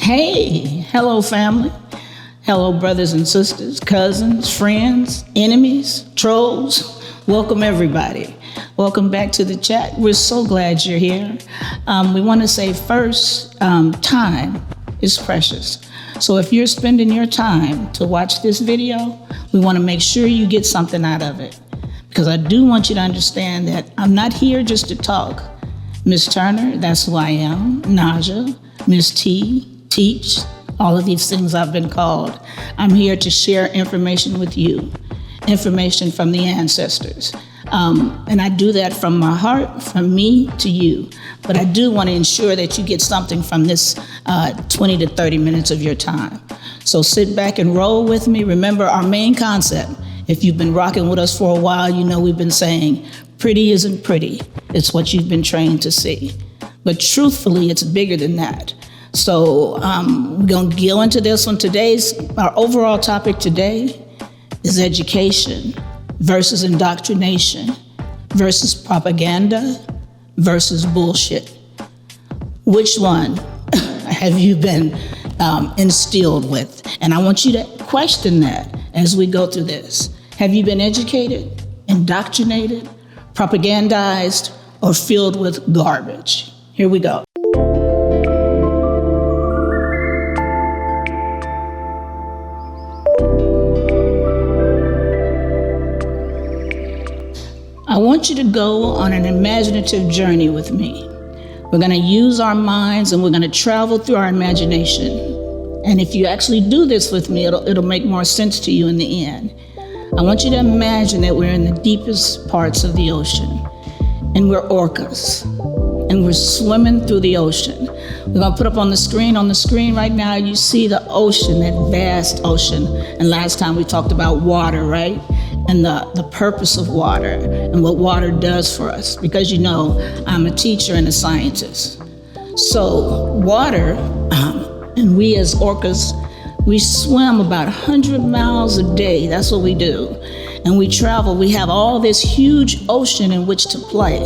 Hey, hello family. Hello brothers and sisters, cousins, friends, enemies, trolls. Welcome everybody. Welcome back to the chat. We're so glad you're here. We want to say first, time is precious. So if you're spending your time to watch this video, we want to make sure you get something out of it. Because I do want you to understand that I'm not here just to talk. Miss Turner, that's who I am. Naja, Miss T, Teach, all of these things I've been called. I'm here to share information with you, information from the ancestors. And I do that from my heart, from me to you. But I do want to ensure that you get something from this 20 to 30 minutes of your time. So sit back and roll with me. Remember our main concept. If you've been rocking with us for a while, you know we've been saying, pretty isn't pretty. It's what you've been trained to see. But truthfully, it's bigger than that. So we're going to go into this one. Our overall topic today is education versus indoctrination versus propaganda versus bullshit. Which one have you been instilled with? And I want you to question that as we go through this. Have you been educated, indoctrinated, propagandized, or filled with garbage? Here we go. I want you to go on an imaginative journey with me. We're going to use our minds and we're going to travel through our imagination. And if you actually do this with me, it'll make more sense to you in the end. I want you to imagine that we're in the deepest parts of the ocean and we're orcas and we're swimming through the ocean. We're going to put up on the screen right now, you see the ocean, that vast ocean. And last time we talked about water, right? And the purpose of water and what water does for us. Because you know, I'm a teacher and a scientist. So water, and we as orcas, we swim about 100 miles a day. That's what we do. And we travel. We have all this huge ocean in which to play.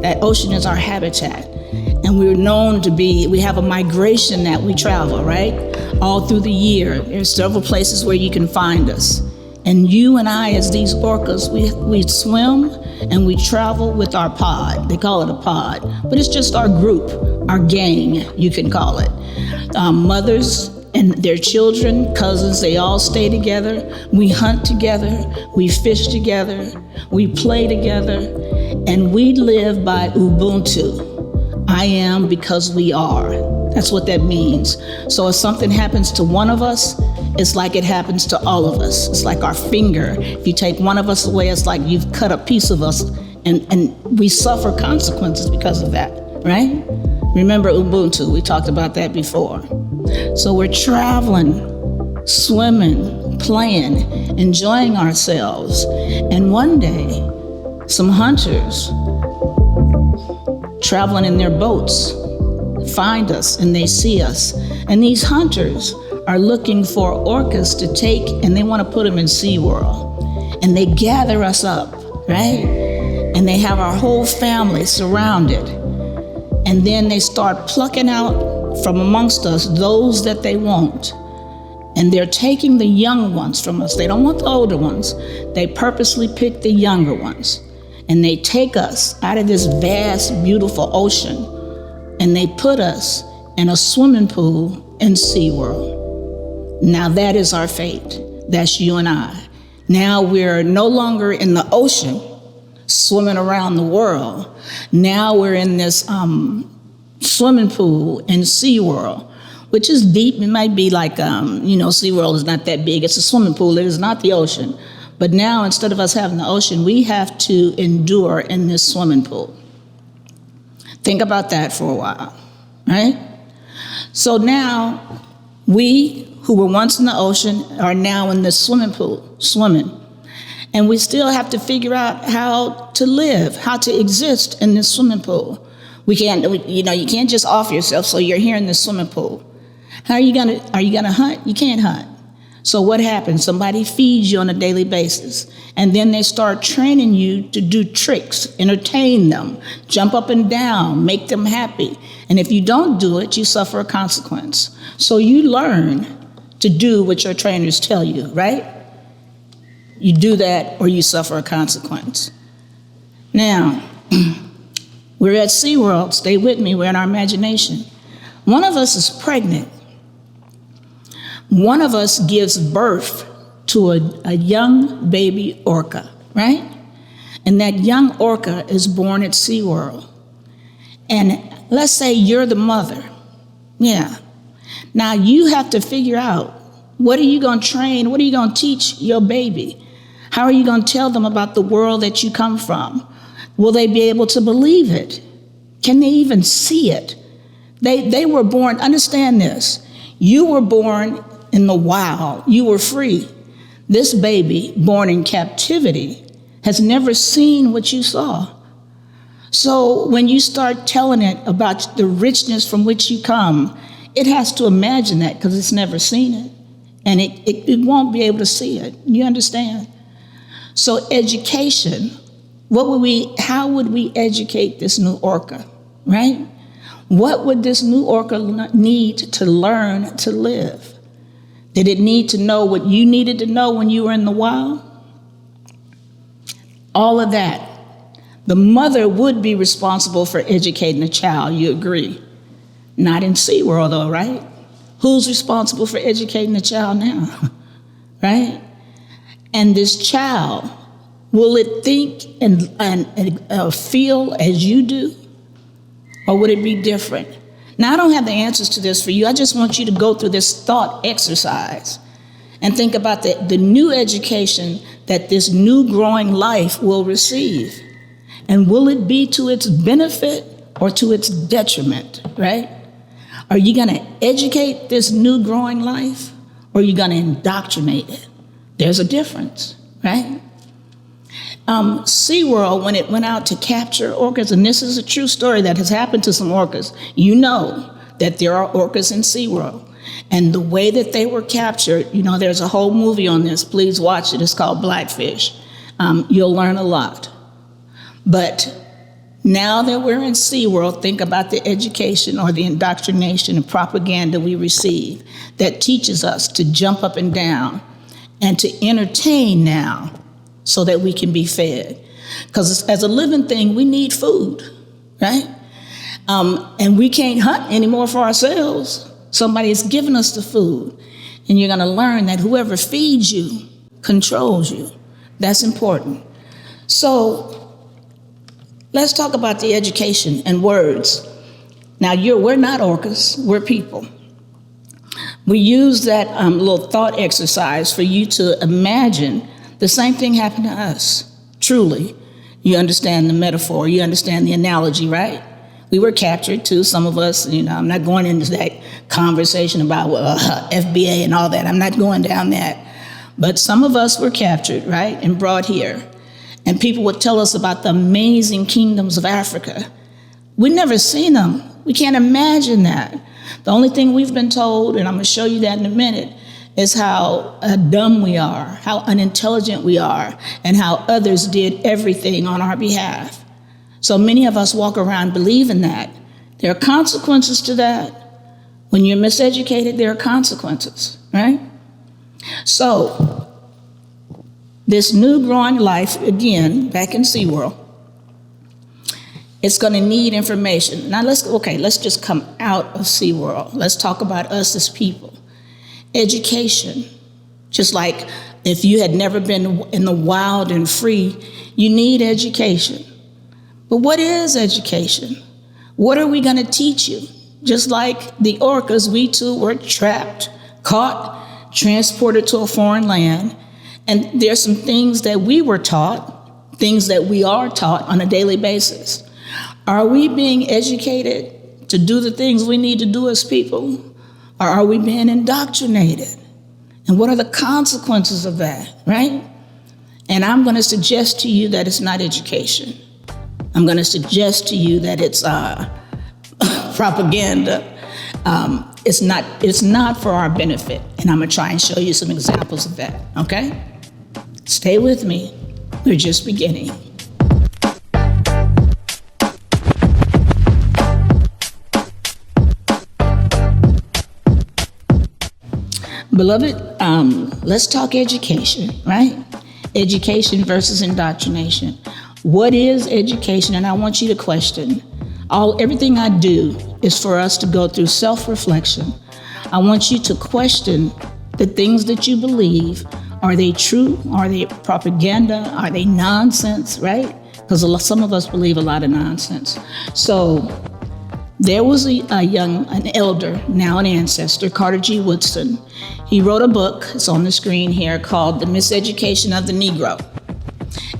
That ocean is our habitat. And we're known to we have a migration that we travel, right? All through the year. There's several places where you can find us. And you and I, as these orcas, we swim and we travel with our pod. They call it a pod, but it's just our group, our gang, you can call it. Mothers and their children, cousins, they all stay together. We hunt together, we fish together, we play together, and we live by Ubuntu. I am because we are. That's what that means. So if something happens to one of us, it's like it happens to all of us. It's like our finger. If you take one of us away, it's like you've cut a piece of us, and we suffer consequences because of that, right? Remember Ubuntu, we talked about that before. So we're traveling, swimming, playing, enjoying ourselves. And one day, some hunters traveling in their boats find us and they see us. And these hunters are looking for orcas to take, and they want to put them in SeaWorld. And they gather us up, right? And they have our whole family surrounded. And then they start plucking out from amongst us those that they want. And they're taking the young ones from us. They don't want the older ones. They purposely pick the younger ones. And they take us out of this vast, beautiful ocean, and they put us in a swimming pool in SeaWorld. Now that is our fate. That's you and I. Now we're no longer in the ocean swimming around the world. Now we're in this swimming pool in SeaWorld, which is deep. It might be like, SeaWorld is not that big. It's a swimming pool. It is not the ocean. But now instead of us having the ocean, we have to endure in this swimming pool. Think about that for a while, right? So now we who were once in the ocean are now in this swimming pool, swimming. And we still have to figure out how to live, how to exist in this swimming pool. You can't just off yourself, so you're here in this swimming pool. Are you gonna hunt? You can't hunt. So what happens? Somebody feeds you on a daily basis, and then they start training you to do tricks, entertain them, jump up and down, make them happy. And if you don't do it, you suffer a consequence. So you learn to do what your trainers tell you, right? You do that or you suffer a consequence. Now, we're at SeaWorld. Stay with me. We're in our imagination. One of us is pregnant. One of us gives birth to a young baby orca, right? And that young orca is born at SeaWorld. And let's say you're the mother. Yeah. Now you have to figure out, what are you going to train? What are you going to teach your baby? How are you going to tell them about the world that you come from? Will they be able to believe it? Can they even see it? They were born, understand this, you were born in the wild, you were free. This baby born in captivity has never seen what you saw. So when you start telling it about the richness from which you come, it has to imagine that because it's never seen it. And it won't be able to see it. You understand? So education, how would we educate this new orca, right? What would this new orca need to learn to live? Did it need to know what you needed to know when you were in the wild? All of that. The mother would be responsible for educating the child, you agree? Not in SeaWorld though, right? Who's responsible for educating the child now, right? And this child, will it think and feel as you do? Or would it be different? Now, I don't have the answers to this for you. I just want you to go through this thought exercise and think about the new education that this new growing life will receive. And will it be to its benefit or to its detriment, right? Are you going to educate this new growing life, or are you going to indoctrinate it? There's a difference, right? SeaWorld, when it went out to capture orcas, and this is a true story that has happened to some orcas, you know that there are orcas in SeaWorld. And the way that they were captured, there's a whole movie on this. Please watch it. It's called Blackfish. You'll learn a lot. But now that we're in SeaWorld, think about the education or the indoctrination and propaganda we receive that teaches us to jump up and down and to entertain now so that we can be fed. Because as a living thing, we need food, right? And we can't hunt anymore for ourselves. Somebody has given us the food. And you're going to learn that whoever feeds you controls you. That's important. So let's talk about the education and words. Now, we're not orcas, we're people. We use that little thought exercise for you to imagine the same thing happened to us. Truly, you understand the metaphor, you understand the analogy, right? We were captured too, some of us, I'm not going into that conversation about FBA and all that. I'm not going down that. But some of us were captured, right, and brought here. And people would tell us about the amazing kingdoms of Africa. We've never seen them. We can't imagine that. The only thing we've been told, and I'm going to show you that in a minute, is how dumb we are, how unintelligent we are, and how others did everything on our behalf. So many of us walk around believing that. There are consequences to that. When you're miseducated, there are consequences, right? So this new growing life, again, back in SeaWorld, it's going to need information. Now let's just come out of SeaWorld. Let's talk about us as people. Education, just like if you had never been in the wild and free, you need education. But what is education? What are we going to teach you? Just like the orcas, we too were trapped, caught, transported to a foreign land. And there's some things that we were taught, things that we are taught on a daily basis. Are we being educated to do the things we need to do as people? Or are we being indoctrinated? And what are the consequences of that, right? And I'm going to suggest to you that it's not education. I'm going to suggest to you that it's propaganda. It's not for our benefit. And I'm gonna try and show you some examples of that, okay? Stay with me, we're just beginning. Beloved, let's talk education, right? Education versus indoctrination. What is education? And I want you to question. Everything I do is for us to go through self-reflection. I want you to question the things that you believe. Are they true? Are they propaganda? Are they nonsense, right? Because some of us believe a lot of nonsense. So there was an elder, now an ancestor, Carter G. Woodson. He wrote a book, it's on the screen here, called The Miseducation of the Negro.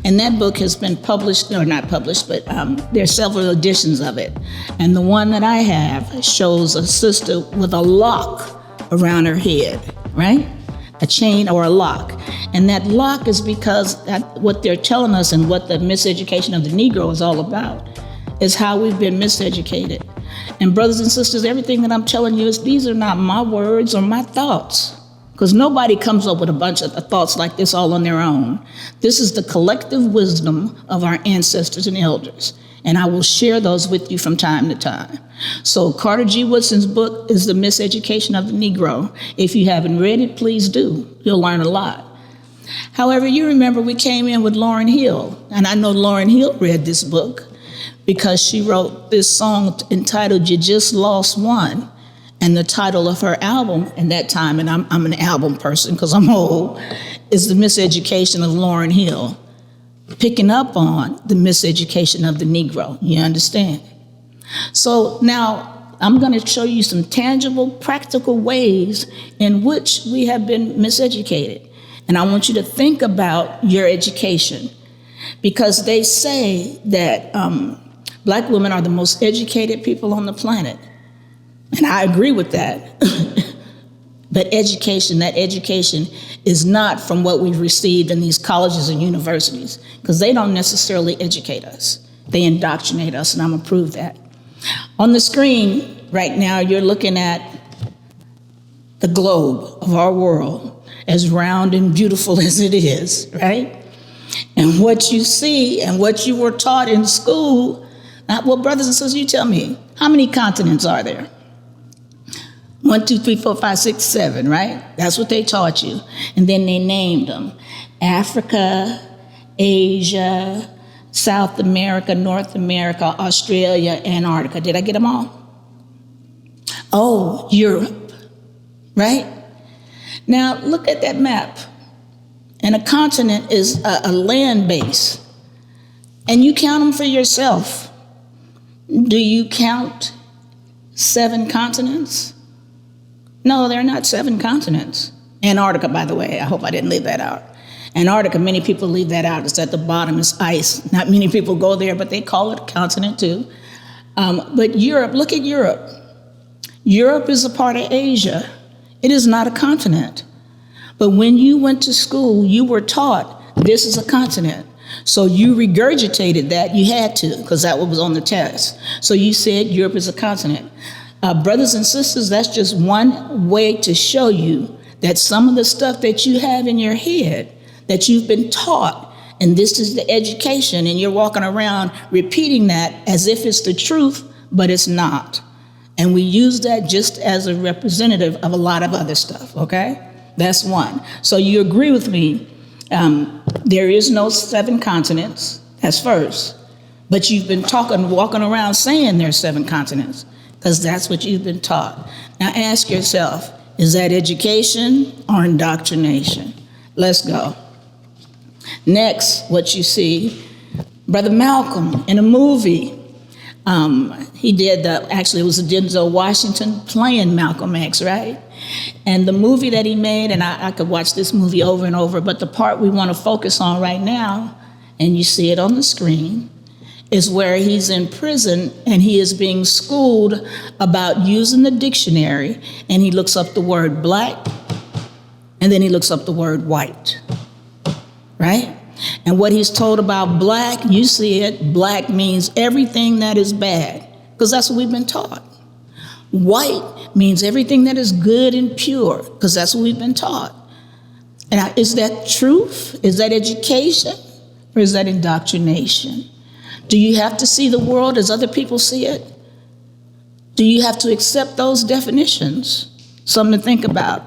And that book has been published, or not published, but there are several editions of it. And the one that I have shows a sister with a lock around her head, right? A chain or a lock. And that lock is because what they're telling us and what the miseducation of the Negro is all about is how we've been miseducated. And brothers and sisters, everything that I'm telling you is these are not my words or my thoughts. Because nobody comes up with a bunch of thoughts like this all on their own. This is the collective wisdom of our ancestors and elders. And I will share those with you from time to time. So Carter G. Woodson's book is The Miseducation of the Negro. If you haven't read it, please do. You'll learn a lot. However, you remember we came in with Lauryn Hill. And I know Lauryn Hill read this book because she wrote this song entitled You Just Lost One. And the title of her album in that time, and I'm an album person because I'm old, is The Miseducation of Lauryn Hill, picking up on the miseducation of the Negro. You understand? So now I'm going to show you some tangible, practical ways in which we have been miseducated. And I want you to think about your education, because they say that Black women are the most educated people on the planet. And I agree with that. But that education is not from what we've received in these colleges and universities, because they don't necessarily educate us. They indoctrinate us, and I'm gonna prove that. On the screen right now, you're looking at the globe of our world, as round and beautiful as it is, right? And what you see and what you were taught in school, well, brothers and sisters, you tell me, how many continents are there? 1, 2, 3, 4, 5, 6, 7, right? That's what they taught you. And then they named them. Africa, Asia, South America, North America, Australia, Antarctica. Did I get them all? Oh, Europe, right? Now, look at that map. And a continent is a land base. And you count them for yourself. Do you count 7 continents? No, they're not 7 continents. Antarctica, by the way, I hope I didn't leave that out. Antarctica, many people leave that out. It's at the bottom, it's ice. Not many people go there, but they call it a continent too. But Europe, look at Europe. Europe is a part of Asia. It is not a continent. But when you went to school, you were taught this is a continent. So you regurgitated that, you had to, because that was on the test. So you said Europe is a continent. Brothers and sisters, that's just one way to show you that some of the stuff that you have in your head, that you've been taught, and this is the education, and you're walking around repeating that as if it's the truth, but it's not. And we use that just as a representative of a lot of other stuff, okay? That's one. So you agree with me, there is no 7 continents, that's first. But you've been walking around saying there's 7 continents, because that's what you've been taught. Now ask yourself, is that education or indoctrination? Let's go. Next, what you see, Brother Malcolm in a movie. He did actually it was Denzel Washington playing Malcolm X, right? And the movie that he made, and I could watch this movie over and over, but the part we want to focus on right now, and you see it on the screen, is where he's in prison and he is being schooled about using the dictionary, and he looks up the word black, and then he looks up the word white, right? And what he's told about black, you see it, black means everything that is bad, because that's what we've been taught. White means everything that is good and pure, because that's what we've been taught. And is that truth? Is that education? Or is that indoctrination? Do you have to see the world as other people see it? Do you have to accept those definitions? Something to think about.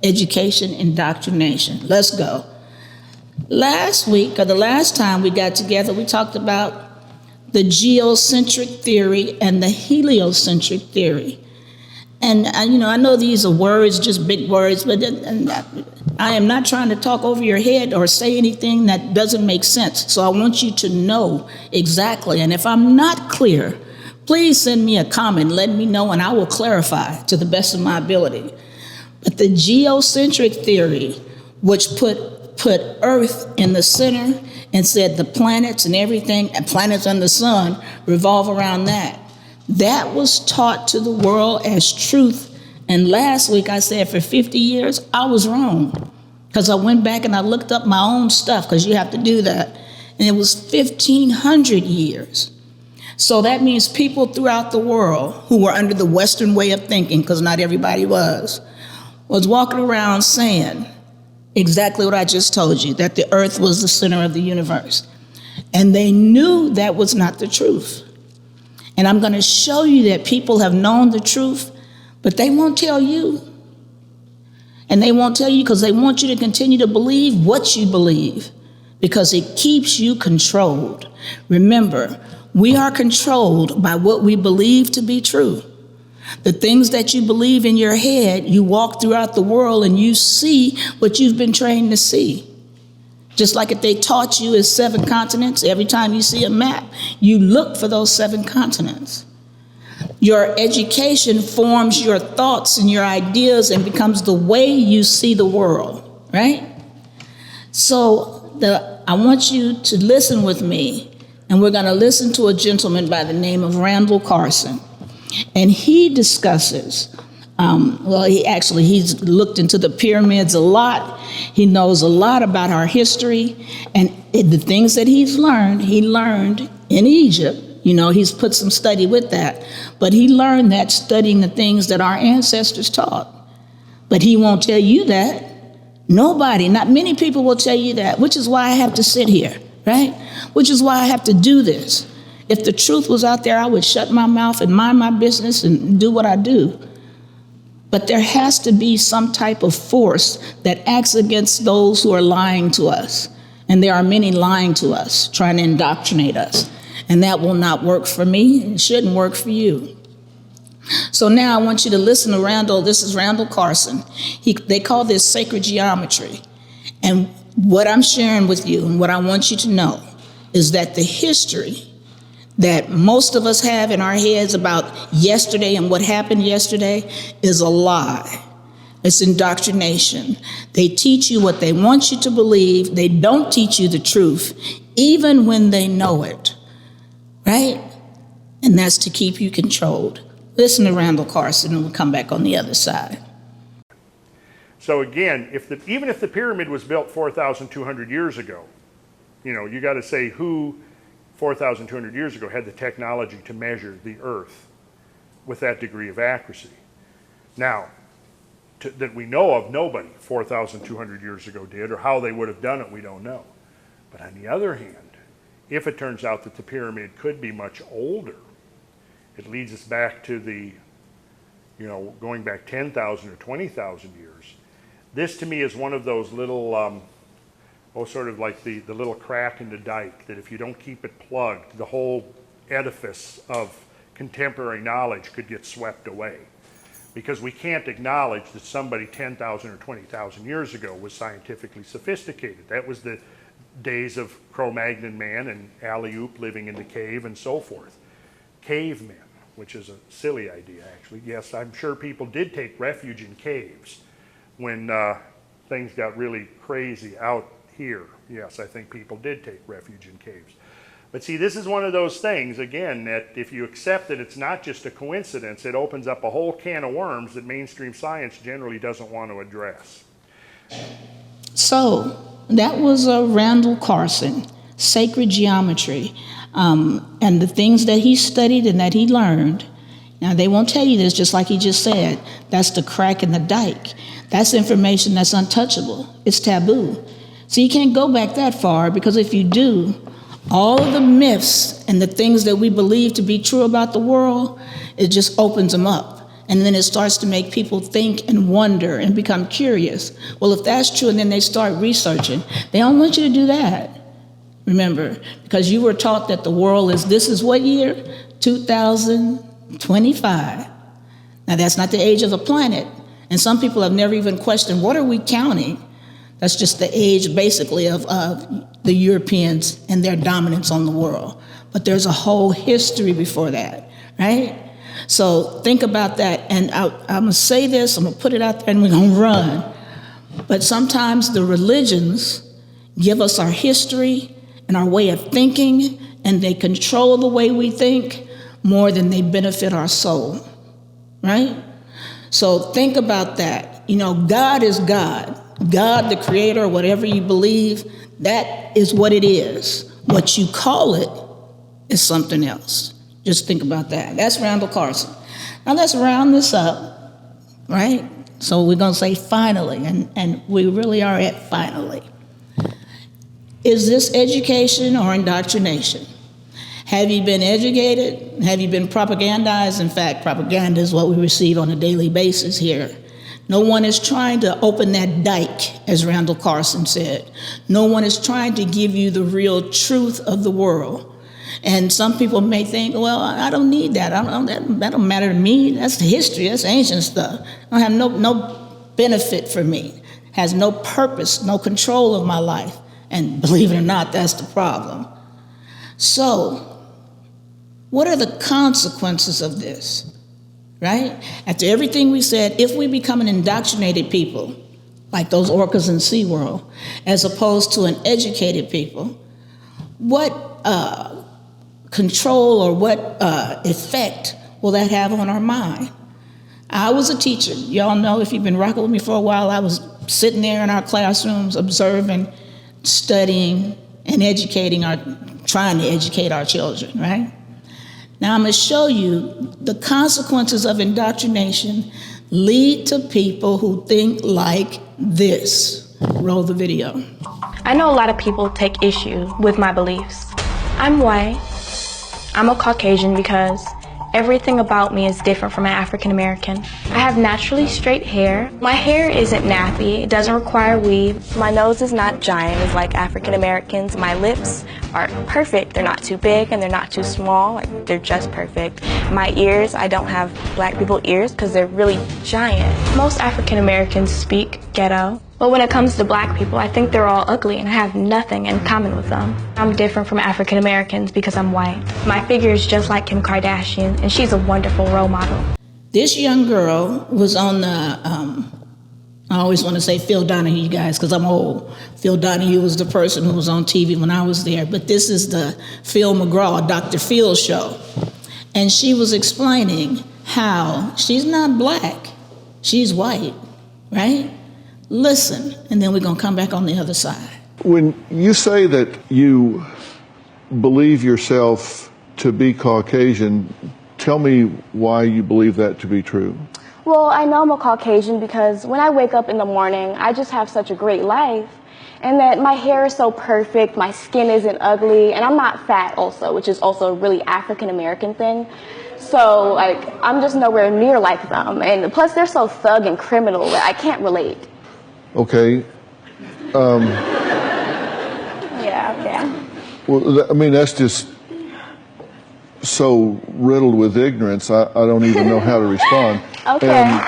Education, indoctrination. Let's go. Last week, or the last time we got together, we talked about the geocentric theory and the heliocentric theory. And I know these are words, just big words, but I am not trying to talk over your head or say anything that doesn't make sense. So I want you to know exactly. And if I'm not clear, please send me a comment, let me know, and I will clarify to the best of my ability. But the geocentric theory, which put Earth in the center and said the planets and everything, and planets and the sun revolve around that. That was taught to the world as truth. And last week I said for 50 years, I was wrong. Because I went back and I looked up my own stuff, because you have to do that. And it was 1,500 years. So that means people throughout the world who were under the Western way of thinking, because not everybody was walking around saying exactly what I just told you, that the earth was the center of the universe. And they knew that was not the truth. And I'm going to show you that people have known the truth, but they won't tell you. And they won't tell you because they want you to continue to believe what you believe, because it keeps you controlled. Remember, we are controlled by what we believe to be true. The things that you believe in your head, you walk throughout the world and you see what you've been trained to see. Just like if they taught you as 7 continents, every time you see a map, you look for those 7 continents. Your education forms your thoughts and your ideas and becomes the way you see the world, right? So I want you to listen with me, and we're going to listen to a gentleman by the name of Randall Carlson. And he discusses, he's looked into the pyramids a lot. He knows a lot about our history, and the things that he learned in Egypt. He's put some study with that, but he learned that studying the things that our ancestors taught. But he won't tell you that. Nobody, not many people will tell you that, which is why I have to sit here, right? Which is why I have to do this. If the truth was out there, I would shut my mouth and mind my business and do what I do. But there has to be some type of force that acts against those who are lying to us. And there are many lying to us, trying to indoctrinate us. And that will not work for me. It shouldn't work for you. So now I want you to listen to Randall. This is Randall Carlson. They call this sacred geometry. And what I'm sharing with you and what I want you to know is that the history that most of us have in our heads about yesterday and what happened yesterday is a lie. It's indoctrination. They teach you what they want you to believe. They don't teach you the truth, even when they know it, right? And that's to keep you controlled. Listen to Randall Carlson, and we'll come back on the other side. So again, even if the pyramid was built 4,200 years ago, you got to say who 4,200 years ago had the technology to measure the earth with that degree of accuracy. Now, that we know of, nobody 4,200 years ago did, or how they would have done it, we don't know. But on the other hand, if it turns out that the pyramid could be much older, it leads us back to the, going back 10,000 or 20,000 years. This to me is one of those little, sort of like the little crack in the dike, that if you don't keep it plugged, the whole edifice of contemporary knowledge could get swept away. Because we can't acknowledge that somebody 10,000 or 20,000 years ago was scientifically sophisticated. That was the days of Cro-Magnon man and Alley-oop living in the cave and so forth. Cavemen, which is a silly idea actually. Yes, I'm sure people did take refuge in caves when things got really crazy out here. Yes, I think people did take refuge in caves. But see, this is one of those things, again, that if you accept that it's not just a coincidence, it opens up a whole can of worms that mainstream science generally doesn't want to address. So that was Randall Carlson, sacred geometry. And the things that he studied and that he learned, Now, they won't tell you this, just like he just said. That's the crack in the dike. That's information that's untouchable. It's taboo. So you can't go back that far, because if you do, all of the myths and the things that we believe to be true about the world, it just opens them up. And then it starts to make people think and wonder and become curious. Well, if that's true, and then they start researching, they don't want you to do that. Remember, because you were taught that the world is, this is what year? 2025. Now, that's not the age of the planet. And some people have never even questioned, what are we counting? That's just the age, basically, of the Europeans and their dominance on the world. But there's a whole history before that, right? So think about that. And I'm going to say this, I'm going to put it out there, and we're going to run. But sometimes the religions give us our history and our way of thinking, and they control the way we think more than they benefit our soul, right? So think about that. You know, God is God. God, the creator, whatever you believe, that is what it is. What you call it is something else. Just think about that. That's Randall Carlson. Now let's round this up, right? So we're going to say finally, and we really are at finally. Is this education or indoctrination? Have you been educated? Have you been propagandized? In fact, propaganda is what we receive on a daily basis here. No one is trying to open that dike, as Randall Carlson said. No one is trying to give you the real truth of the world. And some people may think, well, I don't need that. That don't matter to me. That's the history. That's ancient stuff. I don't have no benefit for me. Has no purpose, no control of my life. And believe it or not, that's the problem. So, what are the consequences of this? Right? After everything we said, if we become an indoctrinated people, like those orcas in SeaWorld, as opposed to an educated people, what control or what effect will that have on our mind? I was a teacher. Y'all know, if you've been rocking with me for a while, I was sitting there in our classrooms observing, studying, and trying to educate our children, right? Now I'm going to show you the consequences of indoctrination lead to people who think like this. Roll the video. I know a lot of people take issue with my beliefs. I'm white. I'm a Caucasian because everything about me is different from an African American. I have naturally straight hair. My hair isn't nappy. It doesn't require weave. My nose is not giant as like African Americans. My lips are perfect. They're not too big and they're not too small. Like, they're just perfect. My ears, I don't have black people ears because they're really giant. Most African Americans speak ghetto. But when it comes to black people, I think they're all ugly and I have nothing in common with them. I'm different from African Americans because I'm white. My figure is just like Kim Kardashian, and she's a wonderful role model. This young girl was on the, I always want to say Phil Donahue, you guys, because I'm old. Phil Donahue was the person who was on TV when I was there, but this is the Phil McGraw, Dr. Phil show. And she was explaining how she's not black, she's white, right? Listen, and then we're going to come back on the other side. When you say that you believe yourself to be Caucasian, tell me why you believe that to be true. Well, I know I'm a Caucasian because when I wake up in the morning, I just have such a great life. And that my hair is so perfect, my skin isn't ugly, and I'm not fat also, which is also a really African American thing. So, like, I'm just nowhere near like them. And plus, they're so thug and criminal that I can't relate. Okay. Yeah, okay. Well, I mean, that's just so riddled with ignorance, I don't even know how to respond. Okay. And,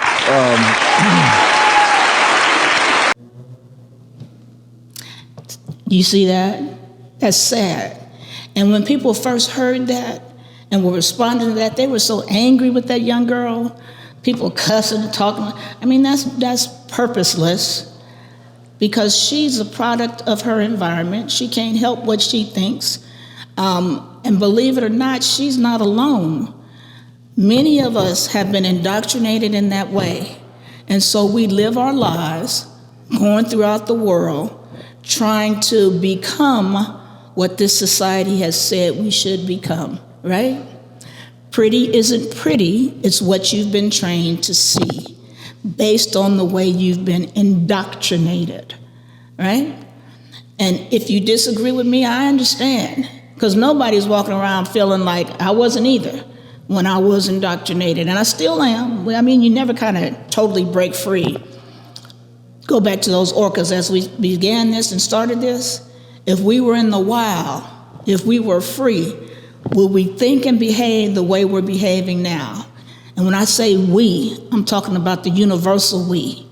you see that? That's sad. And when people first heard that and were responding to that, they were so angry with that young girl. People cussing and talking. I mean, that's purposeless. Because she's a product of her environment. She can't help what she thinks. And believe it or not, she's not alone. Many of us have been indoctrinated in that way. And so we live our lives going throughout the world trying to become what this society has said we should become, right? Pretty isn't pretty, it's what you've been trained to see based on the way you've been indoctrinated, right? And if you disagree with me, I understand, because nobody's walking around feeling like I wasn't either when I was indoctrinated, and I still am. I mean, you never kind of totally break free. Go back to those orcas as we began this and started this. If we were in the wild, if we were free, would we think and behave the way we're behaving now? And when I say we, I'm talking about the universal we.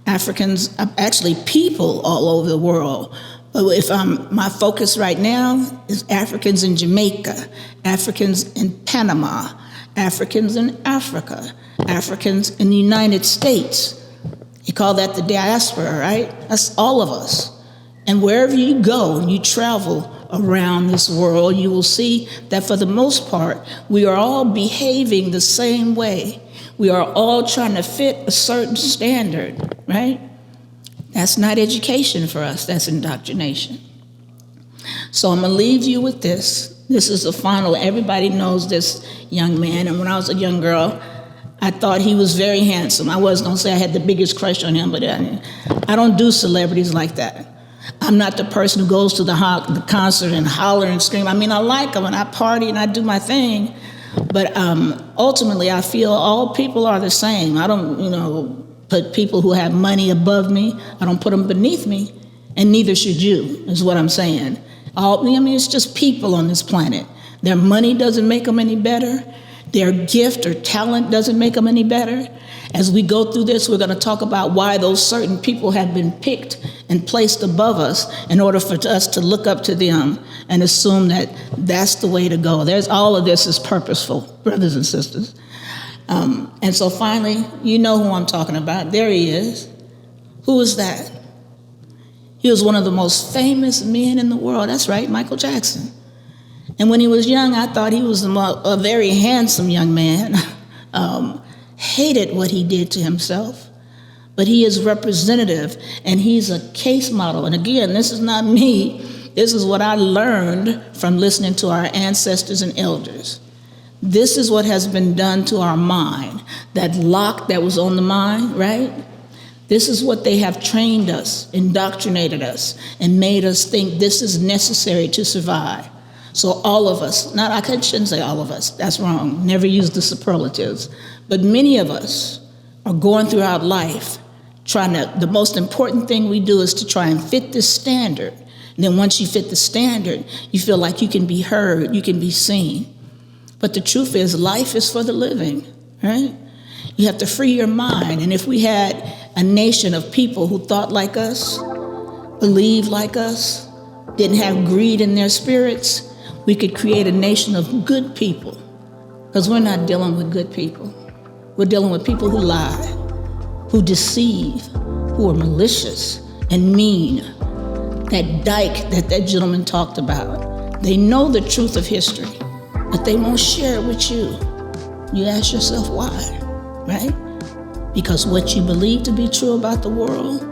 Africans, actually people all over the world. But if my focus right now is Africans in Jamaica, Africans in Panama, Africans in Africa, Africans in the United States. You call that the diaspora, right? That's all of us. And wherever you go and you travel around this world, you will see that for the most part, we are all behaving the same way. We are all trying to fit a certain standard, right? That's not education for us, that's indoctrination. So I'm gonna leave you with this. This is the final, everybody knows this young man, and when I was a young girl, I thought he was very handsome. I wasn't gonna say I had the biggest crush on him, but I don't do celebrities like that. I'm not the person who goes to the concert and holler and scream. I mean, I like them and I party and I do my thing, but ultimately I feel all people are the same. I don't, put people who have money above me. I don't put them beneath me, and neither should you, is what I'm saying. It's just people on this planet. Their money doesn't make them any better. Their gift or talent doesn't make them any better. As we go through this, we're going to talk about why those certain people have been picked and placed above us in order for us to look up to them and assume that that's the way to go. All of this is purposeful, brothers and sisters. And so finally, you know who I'm talking about. There he is. Who is that? He was one of the most famous men in the world. That's right, Michael Jackson. And when he was young, I thought he was a very handsome young man. Hated what he did to himself. But he is representative, and he's a case model. And again, this is not me. This is what I learned from listening to our ancestors and elders. This is what has been done to our mind. That lock that was on the mind, right? This is what they have trained us, indoctrinated us, and made us think this is necessary to survive. So all of us, I shouldn't say all of us, that's wrong, never use the superlatives, but many of us are going throughout life the most important thing we do is to try and fit this standard. And then once you fit the standard, you feel like you can be heard, you can be seen. But the truth is, life is for the living, right? You have to free your mind. And if we had a nation of people who thought like us, believed like us, didn't have greed in their spirits, we could create a nation of good people. Because we're not dealing with good people. We're dealing with people who lie, who deceive, who are malicious and mean. That dyke that gentleman talked about. They know the truth of history, but they won't share it with you. You ask yourself why, right? Because what you believe to be true about the world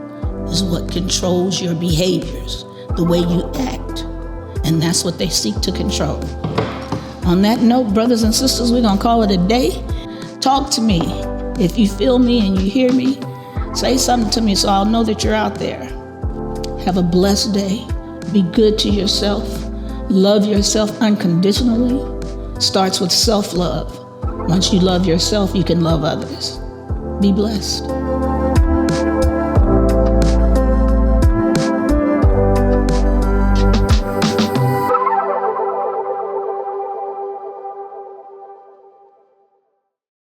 is what controls your behaviors, the way you act, and that's what they seek to control. On that note, brothers and sisters, we're gonna call it a day. Talk to me. If you feel me and you hear me, say something to me so I'll know that you're out there. Have a blessed day. Be good to yourself. Love yourself unconditionally. Starts with self-love. Once you love yourself, you can love others. Be blessed.